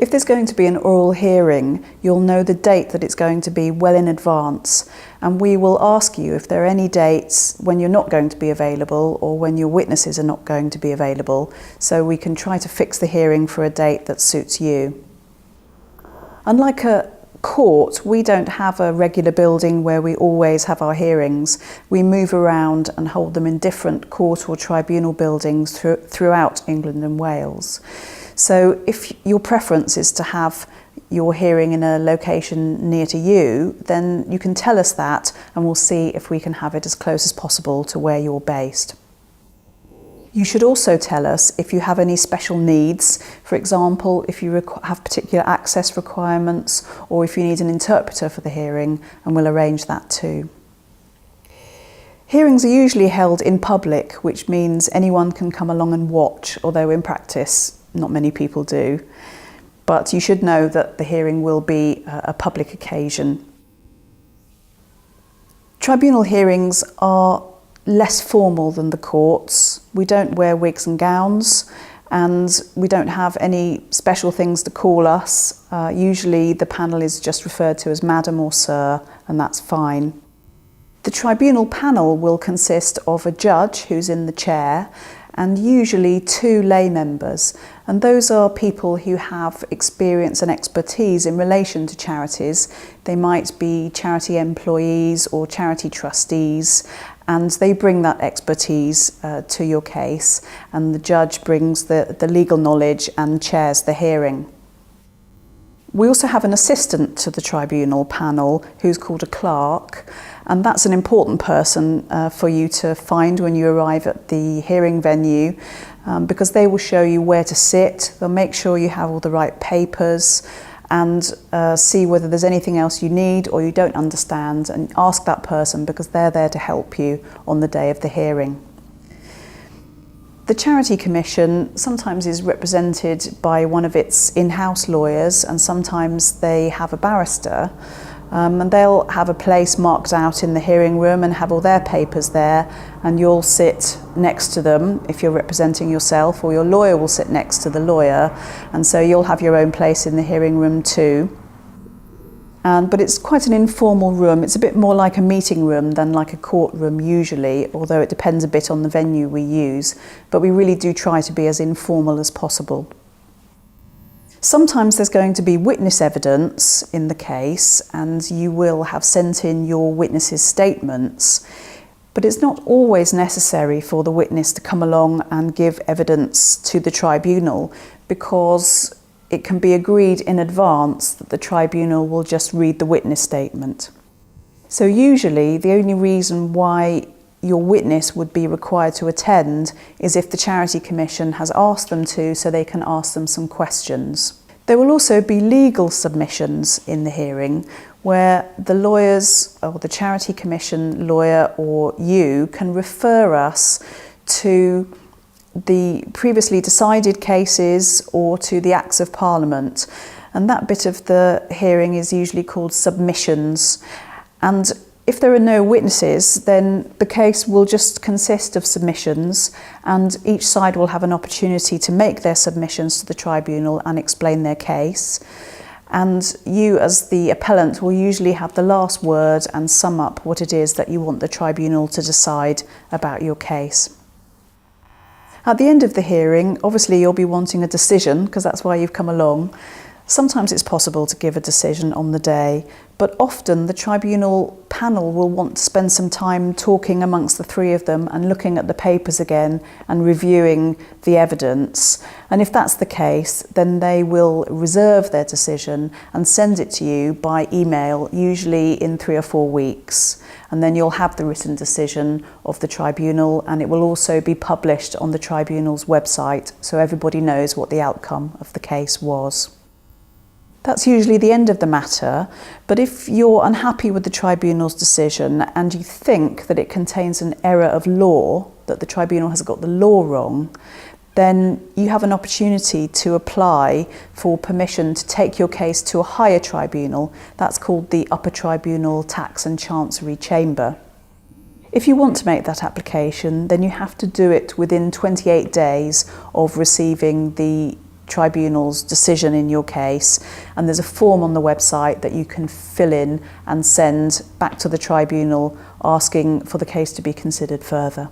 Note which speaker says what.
Speaker 1: If there's going to be an oral hearing, you'll know the date that it's going to be well in advance, and we will ask you if there are any dates when you're not going to be available or when your witnesses are not going to be available, so we can try to fix the hearing for a date that suits you. Unlike a court, we don't have a regular building where we always have our hearings. We move around and hold them in different court or tribunal buildings throughout England and Wales. So if your preference is to have your hearing in a location near to you, then you can tell us that and we'll see if we can have it as close as possible to where you're based. You should also tell us if you have any special needs, for example, if you have particular access requirements or if you need an interpreter for the hearing, and we'll arrange that too. Hearings are usually held in public, which means anyone can come along and watch, although in practice not many people do. But you should know that the hearing will be a public occasion. Tribunal hearings are less formal than the courts. We don't wear wigs and gowns, and we don't have any special things to call us. Usually the panel is just referred to as Madam or Sir, and that's fine. The tribunal panel will consist of a judge who's in the chair and usually 2 lay members, and those are people who have experience and expertise in relation to charities. They might be charity employees or charity trustees, and they bring that expertise to your case, and the judge brings the legal knowledge and chairs the hearing. We also have an assistant to the tribunal panel who's called a clerk, and that's an important person for you to find when you arrive at the hearing venue, because they will show you where to sit. They'll make sure you have all the right papers and see whether there's anything else you need or you don't understand, and ask that person because they're there to help you on the day of the hearing. The Charity Commission sometimes is represented by one of its in-house lawyers, and sometimes they have a barrister, and they'll have a place marked out in the hearing room and have all their papers there, and you'll sit next to them if you're representing yourself, or your lawyer will sit next to the lawyer, and so you'll have your own place in the hearing room too. But it's quite an informal room. It's a bit more like a meeting room than like a courtroom usually, although it depends a bit on the venue we use, but we really do try to be as informal as possible. Sometimes there's going to be witness evidence in the case, and you will have sent in your witnesses' statements, but it's not always necessary for the witness to come along and give evidence to the tribunal, because it can be agreed in advance that the tribunal will just read the witness statement. So usually the only reason why your witness would be required to attend is if the Charity Commission has asked them to, so they can ask them some questions. There will also be legal submissions in the hearing where the lawyers or the Charity Commission lawyer or you can refer us to the previously decided cases or to the Acts of Parliament, and that bit of the hearing is usually called submissions. And if there are no witnesses, then the case will just consist of submissions, and each side will have an opportunity to make their submissions to the tribunal and explain their case. And you as the appellant will usually have the last word and sum up what it is that you want the tribunal to decide about your case. At the end of the hearing, obviously you'll be wanting a decision, because that's why you've come along. Sometimes it's possible to give a decision on the day, but often the tribunal panel will want to spend some time talking amongst the 3 of them and looking at the papers again and reviewing the evidence. And if that's the case, then they will reserve their decision and send it to you by email, usually in 3 or 4 weeks. And then you'll have the written decision of the tribunal, and it will also be published on the tribunal's website, so everybody knows what the outcome of the case was. That's usually the end of the matter, but if you're unhappy with the tribunal's decision and you think that it contains an error of law, that the tribunal has got the law wrong, then you have an opportunity to apply for permission to take your case to a higher tribunal. That's called the Upper Tribunal Tax and Chancery Chamber. If you want to make that application, then you have to do it within 28 days of receiving the tribunal's decision in your case, and there's a form on the website that you can fill in and send back to the tribunal asking for the case to be considered further.